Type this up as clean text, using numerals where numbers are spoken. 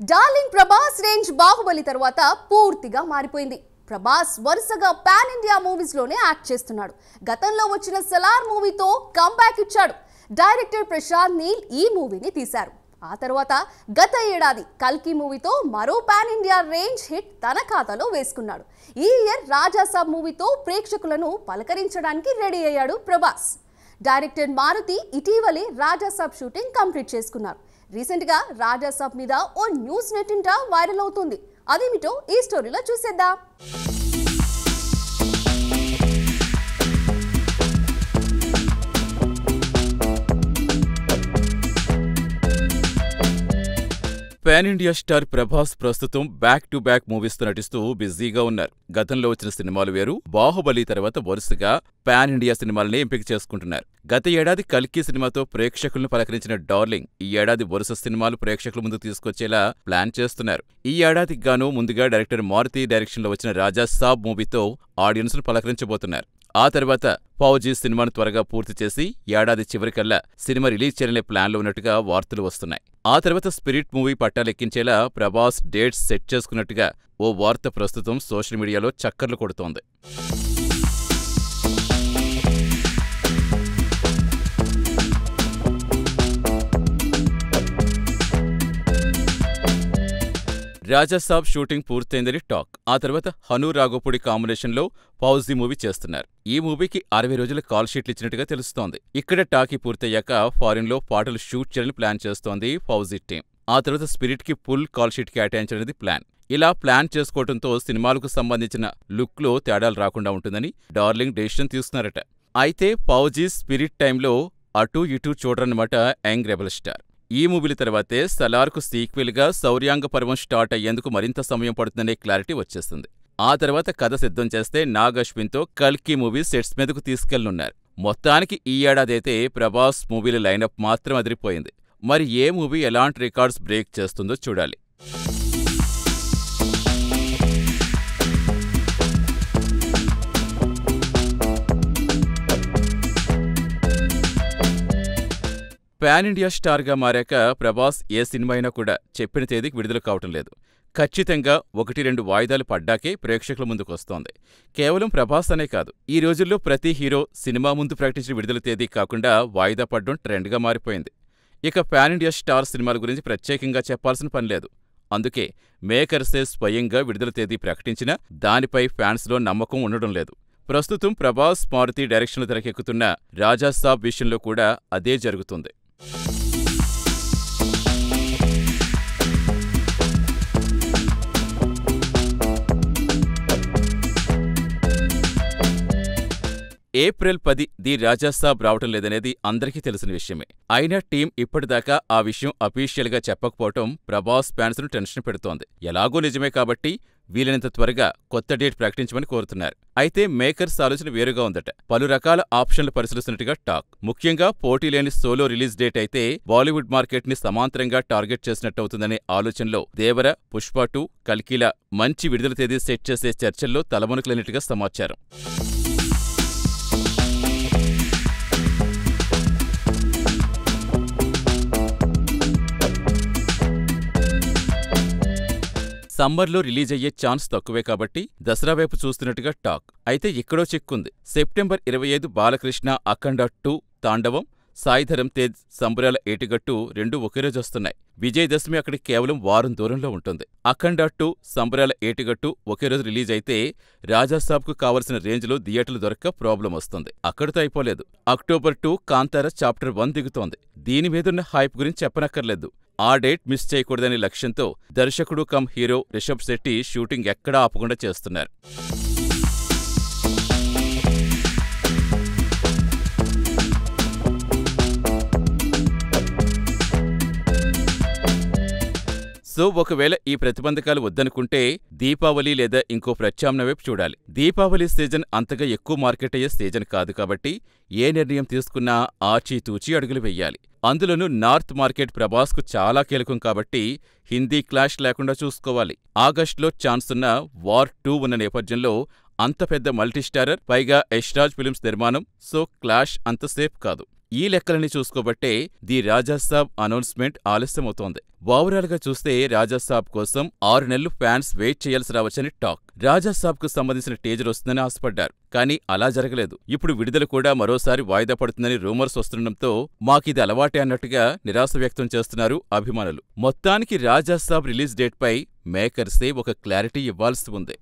Darling Prabhas range Baahubali తర్వాత పూర్తిగా మారిపోయింది. ప్రభాస్ వరుసగా పాన్ ఇండియా మూవీస్ లోనే యాక్ట్ చేస్తున్నాడు. గతంలో వచ్చిన సలార్ మూవీతో కంబ్యాక్ ఇచ్చాడు. డైరెక్టర్ ప్రశాంత్ నీల్ ఈ మూవీని తీశారు. ఆ తర్వాత గత ఏడాది కల్కి మూవీతో మరో పాన్ ఇండియా రేంజ్ హిట్ తన ఖాతాలో వేసుకున్నాడు. ఈ ఇయర్ రాజాసాబ్ మూవీతో ప్రేక్షకులను పలకరించడానికి రెడీ అయ్యాడు ప్రభాస్. డైరెక్టర్ మారుతి ఇటీవలే రాజాసాబ్ షూటింగ్ కంప్లీట్ చేసుకున్నారు. రీసెంట్ గా రాజాసాబ్ మీద ఓ న్యూస్ నెట్టింట వైరల్ అవుతుంది. అదేమిటో ఈ స్టోరీలో చూసేద్దాం. పాన్ ఇండియా స్టార్ ప్రభాస్ ప్రస్తుతం బ్యాక్ టు బ్యాక్ మూవీస్తో నటిస్తూ బిజీగా ఉన్నారు. గతంలో వచ్చిన సినిమాలు వేరు, బాహుబలి తర్వాత వరుసగా పాన్ ఇండియా సినిమాలనే ఎంపిక చేసుకుంటున్నారు. గత ఏడాది కల్కి సినిమాతో ప్రేక్షకులను పలకరించిన డార్లింగ్ ఈ ఏడాది వరుస సినిమాలు ప్రేక్షకుల ముందు తీసుకొచ్చేలా ప్లాన్ చేస్తున్నారు. ఈ ఏడాదికి గాను ముందుగా డైరెక్టర్ మారుతి డైరెక్షన్లో వచ్చిన రాజాసాబ్ మూవీతో ఆడియన్స్ ను పలకరించబోతున్నారు. ఆ తర్వాత ఫౌజీ సినిమాను త్వరగా పూర్తి చేసి ఏడాది చివరికల్లా సినిమా రిలీజ్ చేయాలనే ప్లాన్లో ఉన్నట్టుగా వార్తలు వస్తున్నాయి. ఆ తర్వాత స్పిరిట్ మూవీ పట్టాలెక్కించేలా ప్రభాస్ డేట్స్ సెట్ చేసుకున్నట్టుగా ఓ వార్త ప్రస్తుతం సోషల్ మీడియాలో చక్కర్లు కొడుతోంది. రాజాసాబ్ షూటింగ్ పూర్తయిందని టాక్. ఆ తర్వాత హను రాఘోపూడి కాంబినేషన్లో ఫౌజీ మూవీ చేస్తున్నారు. ఈ మూవీకి 60 రోజుల కాల్ షీట్లు ఇచ్చినట్టుగా తెలుస్తోంది. ఇక్కడ టాకీ పూర్తయ్యాక ఫారిన్లో పాటలు షూట్ చేయాలని ప్లాన్ చేస్తోంది ఫౌజీ టీం. ఆ తర్వాత స్పిరిట్కి ఫుల్ కాల్ షీట్ కేటాయించడానికి ప్లాన్. ఇలా ప్లాన్ చేసుకోవడంతో సినిమాలకు సంబంధించిన లుక్లో తేడాలు రాకుండా ఉంటుందని డార్లింగ్ డెసిషన్ తీసుకున్నారట. అయితే ఫౌజీ స్పిరిట్ టైంలో అటూ ఇటూ చూడరన్నమాట యంగ్ రెబల్ స్టార్. ఈ మూవీల తర్వాతే సలార్కు సీక్వెల్గా శౌర్యాంగ పర్వం స్టార్ట్ అయ్యేందుకు మరింత సమయం పడుతుందనే క్లారిటీ వచ్చేస్తుంది. ఆ తర్వాత కథ సిద్ధం చేస్తే నాగ్ అశ్విన్తో కల్కి మూవీ సెట్స్ మీదకు తీసుకెళ్లనున్నారు. మొత్తానికి ఈ ఏడాదైతే ప్రభాస్ మూవీల లైనప్ మాత్రం అదిరిపోయింది. మరి ఏ మూవీ ఎలాంటి రికార్డ్స్ బ్రేక్ చేస్తుందో చూడాలి. పాన్ ఇండియా స్టార్గా మారాక ప్రభాస్ ఏ సినిమా అయినా కూడా చెప్పిన తేదీకి విడుదల కావటం లేదు. ఖచ్చితంగా 1-2 వాయిదాలు పడ్డాకే ప్రేక్షకుల ముందుకొస్తోంది. కేవలం ప్రభాస్ అనే కాదు, ఈ రోజుల్లో ప్రతి హీరో సినిమా ముందు ప్రకటించిన విడుదల తేదీ కాకుండా వాయిదా పడ్డం ట్రెండ్గా మారిపోయింది. ఇక పాన్ ఇండియా స్టార్ సినిమాల గురించి ప్రత్యేకంగా చెప్పాల్సిన పనిలేదు. అందుకే మేకర్సే స్వయంగా విడుదల తేదీ ప్రకటించినా దానిపై ఫ్యాన్స్లో నమ్మకం ఉండడం లేదు. ప్రస్తుతం ప్రభాస్ మారుతి డైరెక్షన్లో తెరకెక్కుతున్న రాజాసాబ్ విషయంలో కూడా అదే జరుగుతుంది. ఏప్రిల్ 10 ది రాజాసాబ్ రావటం లేదనేది అందరికీ తెలిసిన విషయమే. అయినా టీం ఇప్పటిదాకా ఆ విషయం అఫీషియల్గా చెప్పకపోవటం ప్రభాస్ ఫ్యాన్స్ను టెన్షన్ పెడుతోంది. ఎలాగో నిజమే కాబట్టి వీలైనంత త్వరగా కొత్త డేట్ ప్రకటించమని కోరుతున్నారు. అయితే మేకర్స్ ఆలోచన వేరుగా ఉందట. పలు రకాల ఆప్షన్లు పరిశీలిస్తున్నట్టుగా టాక్. ముఖ్యంగా పోటీ లేని సోలో రిలీజ్ డేట్ అయితే బాలీవుడ్ మార్కెట్ ని సమాంతరంగా టార్గెట్ చేసినట్టవుతుందనే ఆలోచనలో దేవర, పుష్ప 2, కల్కిలా మంచి విడుదల తేదీ సెట్ చేసే చర్చల్లో తలమునకలైనట్టుగా సమాచారం. సమ్మర్లో రిలీజ్ అయ్యే ఛాన్స్ తక్కువే కాబట్టి దసరా వైపు చూస్తున్నట్టుగా టాక్. అయితే ఇక్కడో చిక్కుంది. సెప్టెంబర్ 25 బాలకృష్ణ అఖండ 2 తాండవం, సాయిధరం తేజ్ సంబరాల ఏటిగట్టు రెండూ ఒకే రోజు వస్తున్నాయి. విజయదశమి అక్కడికి కేవలం వారం దూరంలో ఉంటుంది. అఖండ 2 సంబరాల ఏటిగట్టు ఒకే రోజు రిలీజ్ అయితే రాజాసాబ్కు కావలసిన రేంజ్లో థియేటర్లు దొరక్క ప్రాబ్లం వస్తుంది. అక్కడితో అయిపోలేదు. October 2 Kantara chapter 1 దిగుతోంది. దీని మీదున్న హైప్ గురించి చెప్పనక్కర్లేదు. ఆ డేట్ మిస్ చేయకూడదనే లక్ష్యంతో దర్శకుడు cum hero Rishab Shetty shooting ఎక్కడా ఆపకుండా చేస్తున్నారు. సో ఒకవేళ ఈ ప్రతిబంధకాలు వద్దనుకుంటే దీపావళి లేదా ఇంకో ప్రత్యామ్నాయ వైపు చూడాలి. దీపావళి సీజన్ అంతగా ఎక్కువ మార్కెట్ అయ్యే సీజన్ కాదు కాబట్టి ఏ నిర్ణయం తీసుకున్నా ఆచితూచి అడుగులు వెయ్యాలి. అందులోనూ నార్త్ మార్కెట్ ప్రభాస్కు చాలా కీలకం కాబట్టి హిందీ క్లాష్ లేకుండా చూసుకోవాలి. ఆగస్టులో ఛాన్స్ ఉన్న వార్ 2 ఉన్న నేపథ్యంలో అంత పెద్ద మల్టీస్టారర్, పైగా యష్రాజ్ ఫిల్మ్స్ నిర్మాణం, సో క్లాష్ అంత సేఫ్ కాదు. ఈ లెక్కలని చూసుకోబట్టే ది రాజాసాబ్ అనౌన్స్మెంట్ ఆలస్యమవుతోంది. ఓవరాల్ గా చూస్తే రాజాసాబ్ కోసం 6 నెలలు ఫ్యాన్స్ వెయిట్ చేయాల్సి రావచ్చని టాక్. రాజాసాబ్ కు సంబంధించిన టీజర్ వస్తుందని ఆశపడ్డారు. కానీ అలా జరగలేదు. ఇప్పుడు విడుదల కూడా మరోసారి వాయిదా పడుతుందని రూమర్స్ వస్తుండటంతో మాకిది అలవాటే అన్నట్టుగా నిరాశ వ్యక్తం చేస్తున్నారు అభిమానులు. మొత్తానికి రాజాసాబ్ రిలీజ్ డేట్ పై మేకర్సే ఒక క్లారిటీ ఇవ్వాల్సి ఉంది.